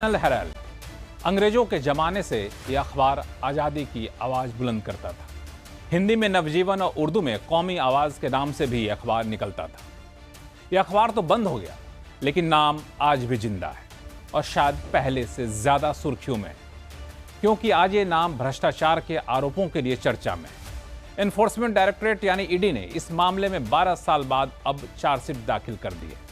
National Herald अंग्रेजों के जमाने से यह अखबार आज़ादी की आवाज़ बुलंद करता था। हिंदी में नवजीवन और उर्दू में कौमी आवाज़ के नाम से भी यह अखबार निकलता था। यह अखबार तो बंद हो गया, लेकिन नाम आज भी जिंदा है और शायद पहले से ज़्यादा सुर्खियों में, क्योंकि आज ये नाम भ्रष्टाचार के आरोपों के लिए चर्चा में है। एनफोर्समेंट डायरेक्टरेट यानी ईडी ने इस मामले में 12 साल बाद अब चार्जशीट दाखिल कर दी है।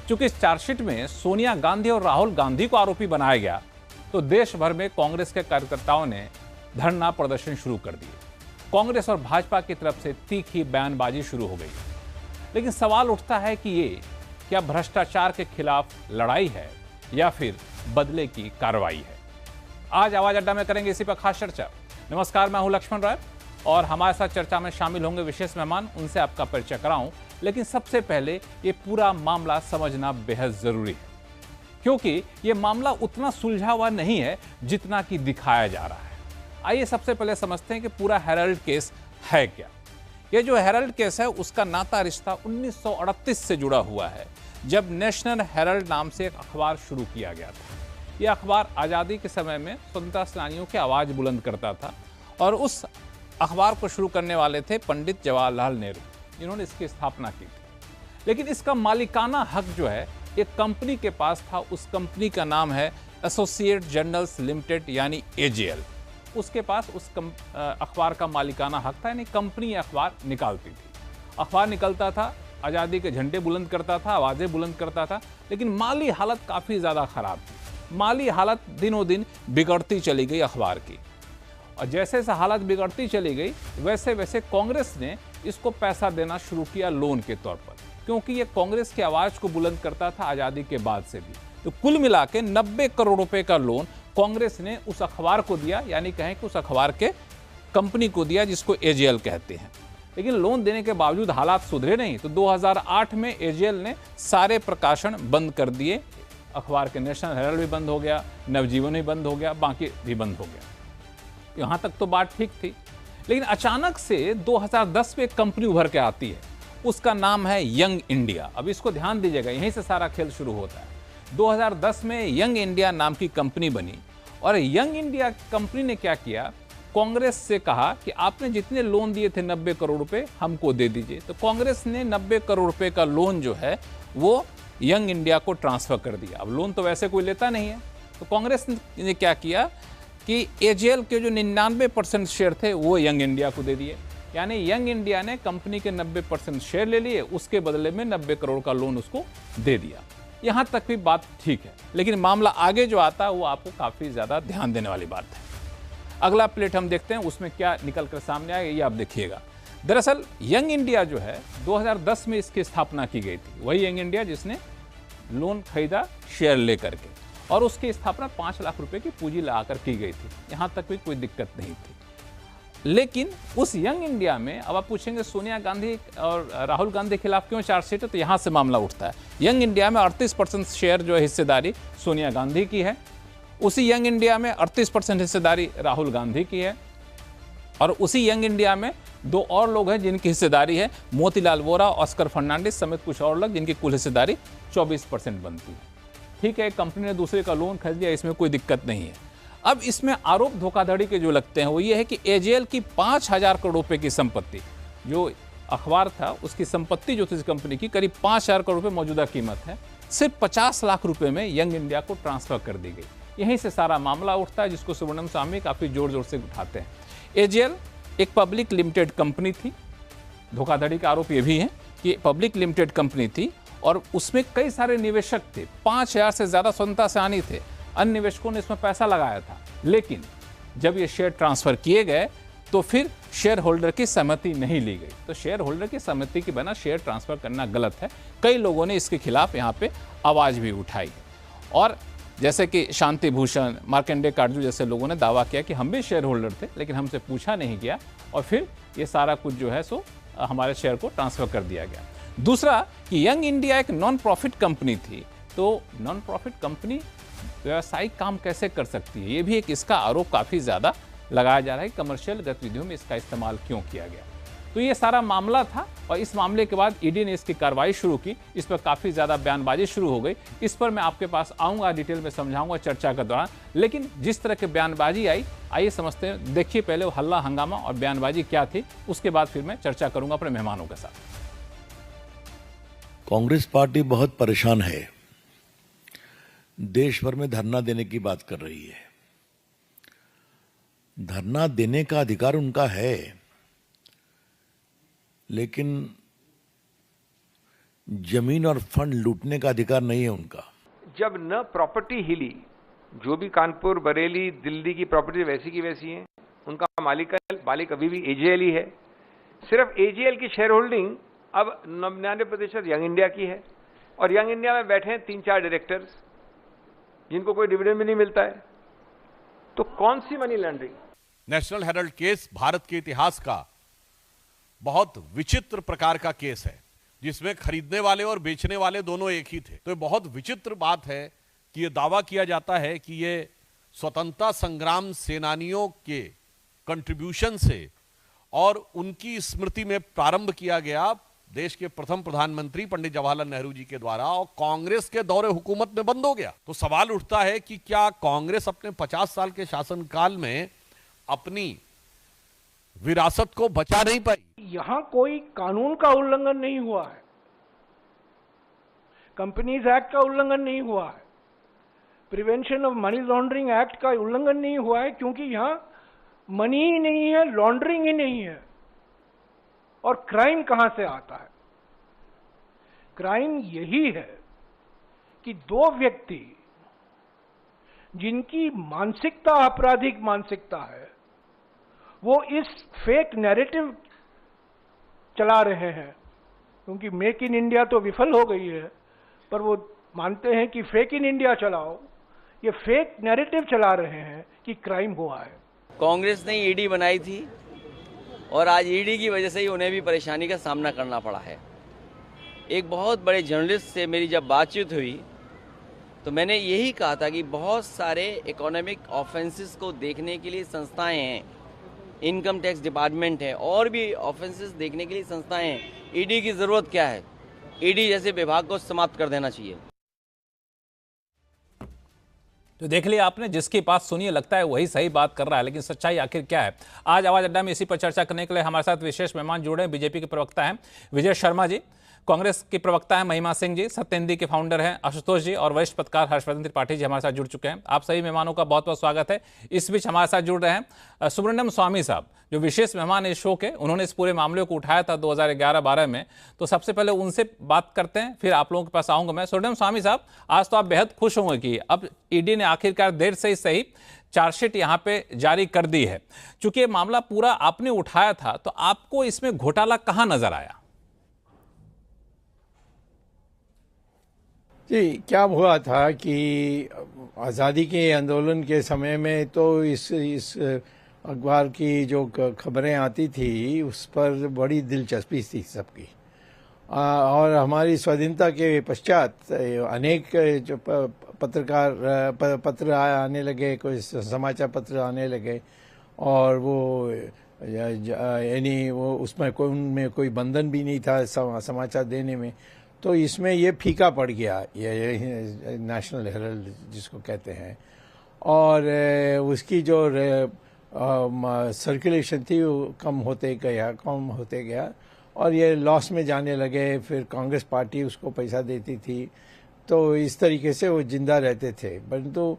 चूंकि इस चार्जशीट में सोनिया गांधी और राहुल गांधी को आरोपी बनाया गया, तो देश भर में कांग्रेस के कार्यकर्ताओं ने धरना प्रदर्शन शुरू कर दिए। कांग्रेस और भाजपा की तरफ से तीखी बयानबाजी शुरू हो गई। लेकिन सवाल उठता है कि ये क्या भ्रष्टाचार के खिलाफ लड़ाई है या फिर बदले की कार्रवाई है? आज आवाज अड्डा में करेंगे इसी पर खास चर्चा। नमस्कार, मैं हूं लक्ष्मण राय और हमारे साथ चर्चा में शामिल होंगे विशेष मेहमान। उनसे आपका परिचय कराऊं, लेकिन सबसे पहले ये पूरा मामला समझना बेहद जरूरी है, क्योंकि ये मामला उतना सुलझा हुआ नहीं है जितना कि दिखाया जा रहा है। आइए सबसे पहले समझते हैं कि पूरा हेराल्ड केस है क्या। ये जो हेराल्ड केस है उसका नाता रिश्ता 1938 से जुड़ा हुआ है, जब नेशनल हेराल्ड नाम से एक अखबार शुरू किया गया था। यह अखबार आज़ादी के समय में स्वतंत्रता सेनानियों की आवाज़ बुलंद करता था और उस अखबार को शुरू करने वाले थे पंडित जवाहरलाल नेहरू, जिन्होंने इसकी स्थापना की थी। लेकिन इसका मालिकाना हक जो है एक कंपनी के पास था। उस कंपनी का नाम है एसोसिएट जर्नल्स लिमिटेड यानी एजेएल। उसके पास उस अखबार का मालिकाना हक था, यानी कंपनी अखबार निकालती थी। अखबार निकलता था, आज़ादी के झंडे बुलंद करता था, आवाज़ें बुलंद करता था, लेकिन माली हालत काफ़ी ज़्यादा ख़राब थी। माली हालत दिनों दिन बिगड़ती चली गई अखबार की, और जैसे जैसे हालत बिगड़ती चली गई वैसे वैसे कांग्रेस ने इसको पैसा देना शुरू किया लोन के तौर पर, क्योंकि ये कांग्रेस की आवाज़ को बुलंद करता था आज़ादी के बाद से भी। तो कुल मिला के 90 करोड़ रुपए का लोन कांग्रेस ने उस अखबार को दिया, यानी कहें कि उस अखबार के कंपनी को दिया जिसको एजेएल कहते हैं। लेकिन लोन देने के बावजूद हालात सुधरे नहीं, तो 2008 में एजेएल ने सारे प्रकाशन बंद कर दिए। अखबार के नेशनल हेराल्ड भी बंद हो गया, नवजीवन भी बंद हो गया, बाकी भी बंद हो गया। यहाँ तक तो बात ठीक थी, लेकिन अचानक से 2010 में एक कंपनी उभर के आती है। उसका नाम है यंग इंडिया। अब इसको ध्यान दीजिएगा, यहीं से सारा खेल शुरू होता है। 2010 में यंग इंडिया नाम की कंपनी बनी और यंग इंडिया कंपनी ने क्या किया, कांग्रेस से कहा कि आपने जितने लोन दिए थे 90 करोड़ रुपए हमको दे दीजिए। तो कांग्रेस ने 90 करोड़ रुपए का लोन जो है वो यंग इंडिया को ट्रांसफर कर दिया। अब लोन तो वैसे कोई लेता नहीं है, तो कांग्रेस ने क्या किया कि एजेएल के जो 99% शेयर थे वो यंग इंडिया को दे दिए। यानी यंग इंडिया ने कंपनी के 90% शेयर ले लिए, उसके बदले में 90 करोड़ का लोन उसको दे दिया। यहाँ तक भी बात ठीक है, लेकिन मामला आगे जो आता है वो आपको काफ़ी ज़्यादा ध्यान देने वाली बात है। अगला प्लेट हम देखते हैं, उसमें क्या निकल कर सामने आएगा ये आप देखिएगा। दरअसल यंग इंडिया जो है 2010 में इसकी स्थापना की गई थी। वही यंग इंडिया जिसने लोन खरीदा शेयर लेकर के, और उसकी स्थापना 5 लाख रुपए की पूंजी लगाकर की गई थी। यहाँ तक भी कोई दिक्कत नहीं थी। लेकिन उस यंग इंडिया में अब आप पूछेंगे सोनिया गांधी और राहुल गांधी के खिलाफ क्यों चार्जशीट है, तो यहाँ से मामला उठता है। यंग इंडिया में 38% शेयर जो है हिस्सेदारी सोनिया गांधी की है। उसी यंग इंडिया में 38% हिस्सेदारी राहुल गांधी की है, और उसी यंग इंडिया में 2 और लोग हैं जिनकी हिस्सेदारी है, मोतीलाल वोरा, ऑस्कर फर्नांडिस समेत कुछ और लोग, जिनकी कुल हिस्सेदारी 24% बनती है। ठीक है, कंपनी ने दूसरे का लोन खरीद लिया, इसमें कोई दिक्कत नहीं है। अब इसमें आरोप धोखाधड़ी के जो लगते हैं वो ये है कि एजेएल की 5000 करोड़ रुपए की संपत्ति, जो अखबार था उसकी संपत्ति जो थी इस कंपनी की करीब 5000 करोड़ रुपए मौजूदा कीमत है, सिर्फ 50 लाख रुपए में यंग इंडिया को ट्रांसफर कर दी गई। यहीं से सारा मामला उठता है, जिसको सुब्रमण्यम स्वामी काफ़ी जोर जोर से उठाते हैं। एजेएल एक पब्लिक लिमिटेड कंपनी थी। धोखाधड़ी का आरोप ये भी है कि पब्लिक लिमिटेड कंपनी थी और उसमें कई सारे निवेशक थे, 5000 से ज़्यादा स्वतंत्रता सेनानी थे। अन्य निवेशकों ने इसमें पैसा लगाया था, लेकिन जब ये शेयर ट्रांसफर किए गए तो फिर शेयर होल्डर की सहमति नहीं ली गई। तो शेयर होल्डर की सहमति के बिना शेयर ट्रांसफर करना गलत है। कई लोगों ने इसके खिलाफ यहाँ पे आवाज़ भी उठाई, और जैसे कि शांति भूषण, मार्कंडेय काटजू जैसे लोगों ने दावा किया कि हम भी शेयर होल्डर थे, लेकिन हमसे पूछा नहीं गया और फिर ये सारा कुछ जो है सो हमारे शेयर को ट्रांसफर कर दिया गया। दूसरा कि यंग इंडिया एक नॉन प्रॉफिट कंपनी थी, तो नॉन प्रॉफिट कंपनी व्यावसायिक काम कैसे कर सकती है, ये भी एक इसका आरोप काफ़ी ज़्यादा लगाया जा रहा है। कमर्शियल गतिविधियों में इसका इस्तेमाल क्यों किया गया। तो ये सारा मामला था और इस मामले के बाद ईडी ने इसकी कार्रवाई शुरू की। इस पर काफ़ी ज़्यादा बयानबाजी शुरू हो गई। इस पर मैं आपके पास आऊँगा, डिटेल में समझाऊंगा चर्चा के दौरान। लेकिन जिस तरह की बयानबाजी आई, आइए समझते हैं। देखिए पहले वो हल्ला हंगामा और बयानबाजी क्या थी, उसके बाद फिर मैं चर्चा करूंगा अपने मेहमानों के साथ। कांग्रेस पार्टी बहुत परेशान है, देश भर में धरना देने की बात कर रही है। धरना देने का अधिकार उनका है, लेकिन जमीन और फंड लूटने का अधिकार नहीं है उनका। जब न प्रॉपर्टी हिली, जो भी कानपुर, बरेली, दिल्ली की प्रॉपर्टी वैसी की वैसी है, उनका मालिक अभी भी एजेएल ही है। सिर्फ एजेएल की शेयर होल्डिंग अब 99% यंग इंडिया की है और यंग इंडिया में बैठे हैं 3-4 डायरेक्टर्स जिनको कोई डिविडेंड भी नहीं मिलता है। तो कौन सी money laundering? National Herald case Bharat के इतिहास का बहुत विचित्र प्रकार का केस है, जिसमें खरीदने वाले और बेचने वाले दोनों एक ही थे। तो ये बहुत विचित्र बात है कि ये दावा किया जाता है कि ये स्वतंत्रता संग्राम सेनानियों के कंट्रीब्यूशन से और उनकी स्मृति में प्रारंभ किया गया, देश के प्रथम प्रधानमंत्री पंडित जवाहरलाल नेहरू जी के द्वारा, और कांग्रेस के दौरे हुकूमत में बंद हो गया। तो सवाल उठता है कि क्या कांग्रेस अपने 50 साल के शासनकाल में अपनी विरासत को बचा नहीं पाई? यहां कोई कानून का उल्लंघन नहीं हुआ है, कंपनीज एक्ट का उल्लंघन नहीं हुआ है, prevention of money laundering act का उल्लंघन नहीं हुआ है, क्योंकि यहां मनी ही नहीं है, लॉन्ड्रिंग ही नहीं है। और क्राइम कहां से आता है? क्राइम यही है कि दो व्यक्ति जिनकी मानसिकता आपराधिक मानसिकता है, वो इस फेक नैरेटिव चला रहे हैं। क्योंकि मेक इन इंडिया तो विफल हो गई है, पर वो मानते हैं कि फेक इन इंडिया चलाओ। ये फेक नैरेटिव चला रहे हैं कि क्राइम हुआ है। कांग्रेस ने ईडी बनाई थी और आज ईडी की वजह से ही उन्हें भी परेशानी का सामना करना पड़ा है। एक बहुत बड़े जर्नलिस्ट से मेरी जब बातचीत हुई तो मैंने यही कहा था कि बहुत सारे इकोनॉमिक ऑफेंसेस को देखने के लिए संस्थाएं हैं, इनकम टैक्स डिपार्टमेंट है, और भी ऑफेंसेस देखने के लिए संस्थाएं हैं। ईडी की जरूरत क्या है? ईडी जैसे विभाग को समाप्त कर देना चाहिए। तो देख लिया आपने, जिसकी बात सुनिए लगता है वही सही बात कर रहा है, लेकिन सच्चाई आखिर क्या है? आज आवाज अड्डा में इसी पर चर्चा करने के लिए हमारे साथ विशेष मेहमान जुड़े हैं। बीजेपी के प्रवक्ता हैं विजय शर्मा जी, कांग्रेस के प्रवक्ता हैं महिमा सिंह जी, सत्येंद्र के फाउंडर हैं आशुतोष जी, और वरिष्ठ पत्रकार हर्षवर्धन त्रिपाठी जी हमारे साथ जुड़ चुके हैं। आप सभी मेहमानों का बहुत बहुत स्वागत है। इस बीच हमारे साथ जुड़ रहे हैं सुब्रमण्यम स्वामी साहब, जो विशेष मेहमान इस शो के। उन्होंने इस पूरे मामले को उठाया था 2011-12 में। तो सबसे पहले उनसे बात करते हैं, फिर आप लोगों के पास आऊंगा मैं। सुब्रमण्यम स्वामी साहब, आज तो आप बेहद खुश होंगे कि अब ईडी ने आखिरकार देर से ही सही चार्जशीट यहां पे जारी कर दी है। चूंकि ये मामला पूरा आपने उठाया था, तो आपको इसमें घोटाला कहां नजर आया? जी, क्या हुआ था कि आज़ादी के आंदोलन के समय में तो इस अखबार की जो खबरें आती थी उस पर बड़ी दिलचस्पी थी सबकी, और हमारी स्वाधीनता के पश्चात अनेक जो पत्र आने लगे, कोई समाचार पत्र आने लगे, और वो यानी वो उसमें उनमें कोई बंधन भी नहीं था समाचार देने में। तो इसमें ये फीका पड़ गया, ये नेशनल हेराल्ड जिसको कहते हैं, और उसकी जो सर्कुलेशन थी वो कम होते गया और ये लॉस में जाने लगे। फिर कांग्रेस पार्टी उसको पैसा देती थी, तो इस तरीके से वो जिंदा रहते थे। परंतु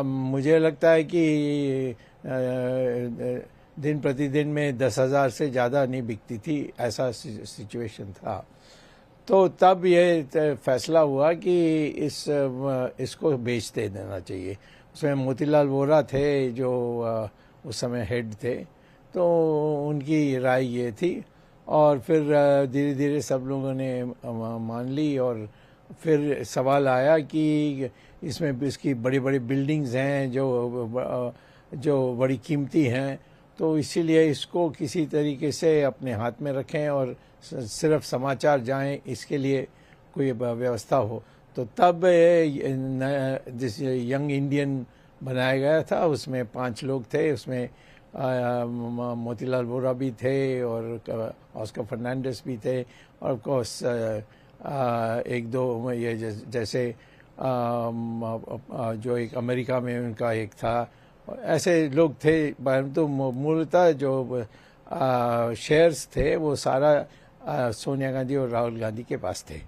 मुझे लगता है कि दिन प्रतिदिन में 10,000 से ज़्यादा नहीं बिकती थी, ऐसा सिचुएशन था। तो तब ये फैसला हुआ कि इसको बेच देना चाहिए। उसमें मोतीलाल वोरा थे जो उस समय हेड थे, तो उनकी राय ये थी, और फिर धीरे धीरे सब लोगों ने मान ली। और फिर सवाल आया कि इसमें इसकी बड़ी बड़ी बिल्डिंग्स हैं जो बड़ी कीमती हैं, तो इसीलिए इसको किसी तरीके से अपने हाथ में रखें और सिर्फ समाचार जाएं, इसके लिए कोई व्यवस्था हो। तो तब जिस यंग इंडियन बनाया गया था, उसमें 5 लोग थे। उसमें मोतीलाल वोरा भी थे और ऑस्कर फर्नांडिस भी थे, और ऑफ कोर्स एक दो ये जैसे जो एक अमेरिका में उनका एक था, ऐसे लोग थे। परंतु मूलतः जो शेयर्स थे वो सारा सोनिया गांधी और राहुल गांधी के पास थे।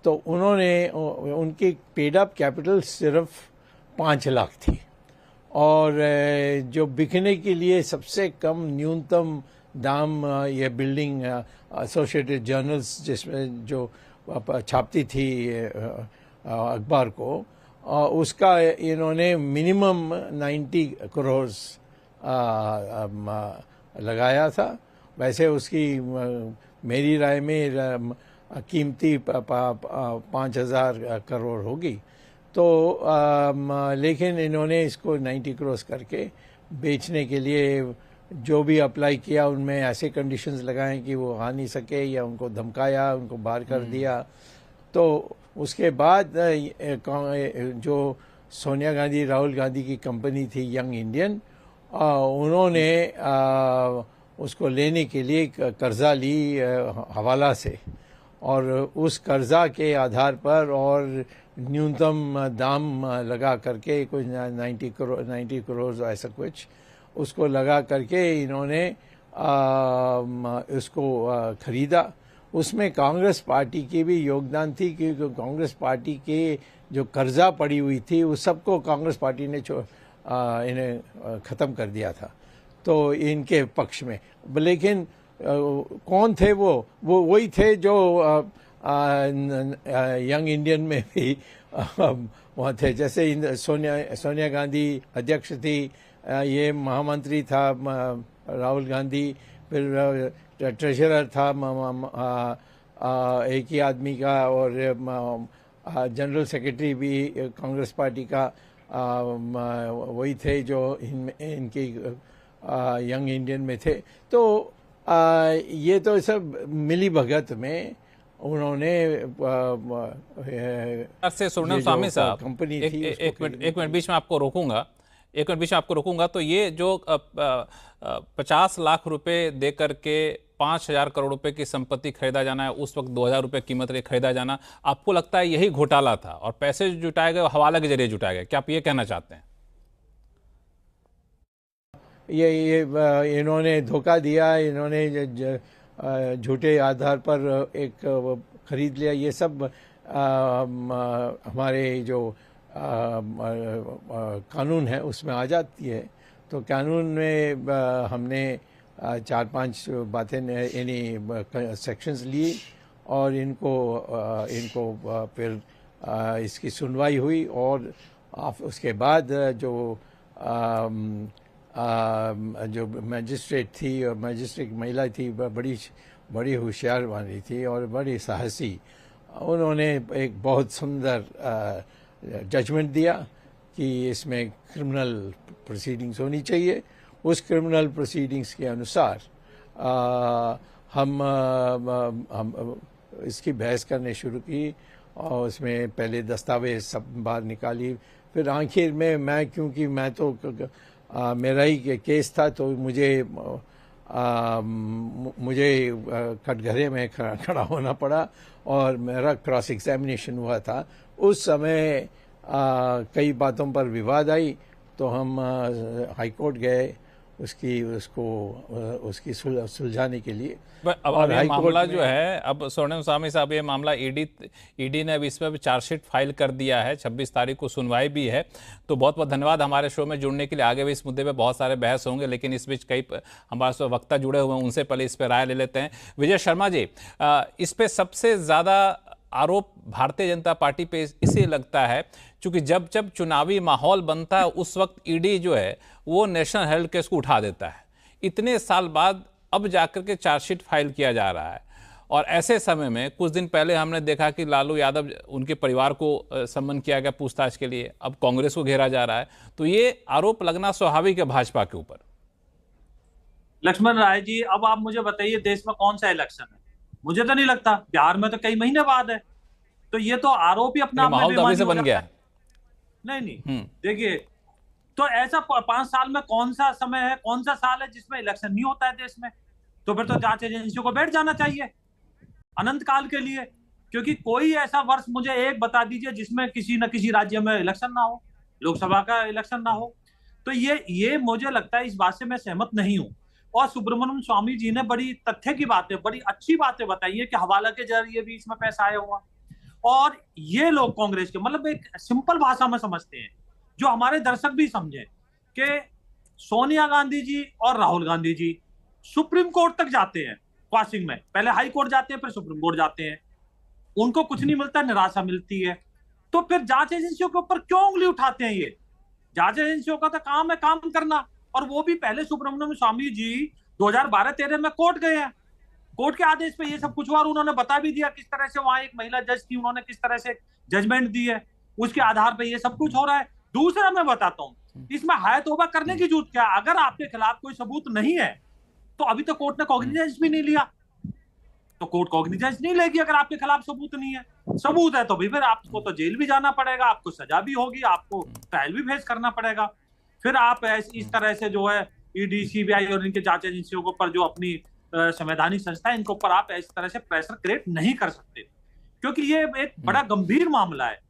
तो उन्होंने उनकी पेड अप कैपिटल सिर्फ 5 लाख थी, और जो बिकने के लिए सबसे कम न्यूनतम दाम ये बिल्डिंग एसोसिएटेड जर्नल्स जिसमें जो छापती थी अखबार को, उसका इन्होंने मिनिमम 90 करोड़ लगाया था। वैसे उसकी मेरी राय में कीमती 5,000 करोड़ होगी। तो लेकिन इन्होंने इसको 90 करोड़ करके बेचने के लिए जो भी अप्लाई किया उनमें ऐसे कंडीशंस लगाए कि वो आ नहीं सके, या उनको धमकाया, उनको बाहर कर दिया। तो उसके बाद जो सोनिया गांधी राहुल गांधी की कंपनी थी यंग इंडियन, उन्होंने उसको लेने के लिए कर्जा ली हवाला से, और उस कर्जा के आधार पर और न्यूनतम दाम लगा करके कुछ 90 करोड़ ऐसा कुछ उसको लगा करके इन्होंने उसको खरीदा। उसमें कांग्रेस पार्टी की भी योगदान थी, क्योंकि कांग्रेस पार्टी के जो कर्जा पड़ी हुई थी उस सबको कांग्रेस पार्टी ने इन्हें ख़त्म कर दिया था, तो इनके पक्ष में। लेकिन कौन थे वो वही थे जो यंग इंडियन में भी वहाँ थे। जैसे सोनिया गांधी अध्यक्ष थी, ये महामंत्री था राहुल गांधी, फिर ट्रेजरर था एक ही आदमी का, और जनरल सेक्रेटरी भी कांग्रेस पार्टी का वही थे जो इनकी यंग इंडियन में थे। तो ये तो सब मिली भगत में उन्होंने से स्वर्णिम स्वामी साहब कंपनी थी। एक मिनट बीच में आपको रोकूंगा। तो ये जो 50 लाख रुपए दे करके 5,000 करोड़ रुपए की संपत्ति खरीदा जाना है, उस वक्त 2,000 रुपए कीमत के खरीदा जाना, आपको लगता है यही घोटाला था और पैसे जुटाए गए हवाला के जरिए जुटाए गए? क्या आप ये कहना चाहते हैं? ये इन्होंने धोखा दिया, इन्होंने झूठे आधार पर एक खरीद लिया। ये सब हमारे जो कानून है उसमें आ जाती है। तो कानून में हमने 4-5 बातें यानी सेक्शंस ली, और इनको फिर इसकी सुनवाई हुई, और उसके बाद जो मैजिस्ट्रेट थी, और मैजिस्ट्रेट महिला थी, बड़ी होशियार वाली थी और बड़ी साहसी, उन्होंने एक बहुत सुंदर जजमेंट दिया कि इसमें क्रिमिनल प्रोसीडिंग्स होनी चाहिए। उस क्रिमिनल प्रोसीडिंग्स के अनुसार हम इसकी बहस करने शुरू की, और उसमें पहले दस्तावेज सब बाहर निकाली। फिर आखिर में क्योंकि मैं तो मेरा ही केस था, तो मुझे कटघरे में खड़ा होना पड़ा, और मेरा क्रॉस एग्जामिनेशन हुआ था। उस समय कई बातों पर विवाद आई, तो हम हाई कोर्ट गए उसकी सुलझाने के लिए। अब ये मामला जो है, अब स्वर्णिम स्वामी साहब, ये मामला ईडी ने अब इस पर चार्जशीट फाइल कर दिया है, 26 तारीख को सुनवाई भी है। तो बहुत बहुत धन्यवाद हमारे शो में जुड़ने के लिए। आगे भी इस मुद्दे पे बहुत सारे बहस होंगे, लेकिन इस बीच कई हमारे साथ वक्ता जुड़े हुए हैं, उनसे पहले इस पर राय ले लेते हैं। विजय शर्मा जी, इस पे सबसे ज़्यादा आरोप भारतीय जनता पार्टी पे इसलिए लगता है क्योंकि जब चुनावी माहौल बनता है उस वक्त ईडी जो है वो नेशनल हेराल्ड केस को उठा देता है। इतने साल बाद अब जाकर के चार्जशीट फाइल किया जा रहा है, और ऐसे समय में कुछ दिन पहले हमने देखा कि लालू यादव, उनके परिवार को सम्मन किया गया पूछताछ के लिए, अब कांग्रेस को घेरा जा रहा है। तो ये आरोप लगना स्वाभाविक है भाजपा के ऊपर। लक्ष्मण राय जी, अब आप मुझे बताइए, देश में कौन सा इलेक्शन है? मुझे तो नहीं लगता। बिहार में तो कई महीने बाद है, तो ये तो आरोप ही अपना माहौल तो अभी से बन गया। नहीं, देखिए, तो ऐसा 5 साल में कौन सा समय है, कौन सा साल है जिसमें इलेक्शन नहीं होता है देश में? तो फिर तो जांच एजेंसियों को बैठ जाना चाहिए अनंत काल के लिए, क्योंकि कोई ऐसा वर्ष मुझे एक बता दीजिए जिसमें किसी न किसी राज्य में इलेक्शन ना हो, लोकसभा का इलेक्शन ना हो। तो ये मुझे लगता है, इस बात से मैं सहमत नहीं हूं। और सुब्रमण्यम स्वामी जी ने बड़ी तथ्य की बातें, बड़ी अच्छी बातें बताई है कि हवाला के जरिए भी इसमें पैसा आया हुआ, और ये लोग कांग्रेस के, मतलब एक सिंपल भाषा में समझते हैं, जो हमारे दर्शक भी समझे कि सोनिया गांधी जी और राहुल गांधी जी सुप्रीम कोर्ट तक जाते हैं क्वाशिंग में, पहले हाई कोर्ट जाते हैं, फिर सुप्रीम कोर्ट जाते हैं, उनको कुछ नहीं मिलता, निराशा मिलती है। तो फिर जांच एजेंसियों के ऊपर क्यों उंगली उठाते हैं? ये जांच एजेंसियों का तो काम है काम करना, और वो भी पहले सुब्रमण्यम स्वामी जी 2012-13 में कोर्ट गए हैं, कोर्ट के आदेश पे ये सब कुछ हुआ, और उन्होंने बता भी दिया किस तरह से वहां एक महिला जज थी, उन्होंने किस तरह से जजमेंट दी है, उसके आधार पर ये सब कुछ हो रहा है। दूसरा मैं बताता हूं, इसमें हाय तौबा करने की जरूरत क्या? अगर आपके खिलाफ कोई सबूत नहीं है तो अभी तो कोर्ट ने कॉग्निजेंस भी नहीं लिया, तो कोर्ट कॉग्निजेंस नहीं लेगी अगर आपके खिलाफ सबूत नहीं है। सबूत है तो भी फिर आपको तो जेल भी जाना पड़ेगा, आपको सजा भी होगी, आपको ट्रायल भी फेस करना पड़ेगा। फिर आप इस तरह से जो है ईडी, सीबीआई और इनके जांच एजेंसियों के ऊपर, जो अपनी संवैधानिक संस्था है, इनके ऊपर आप इस तरह से प्रेशर क्रिएट नहीं कर सकते, क्योंकि ये एक बड़ा गंभीर मामला है।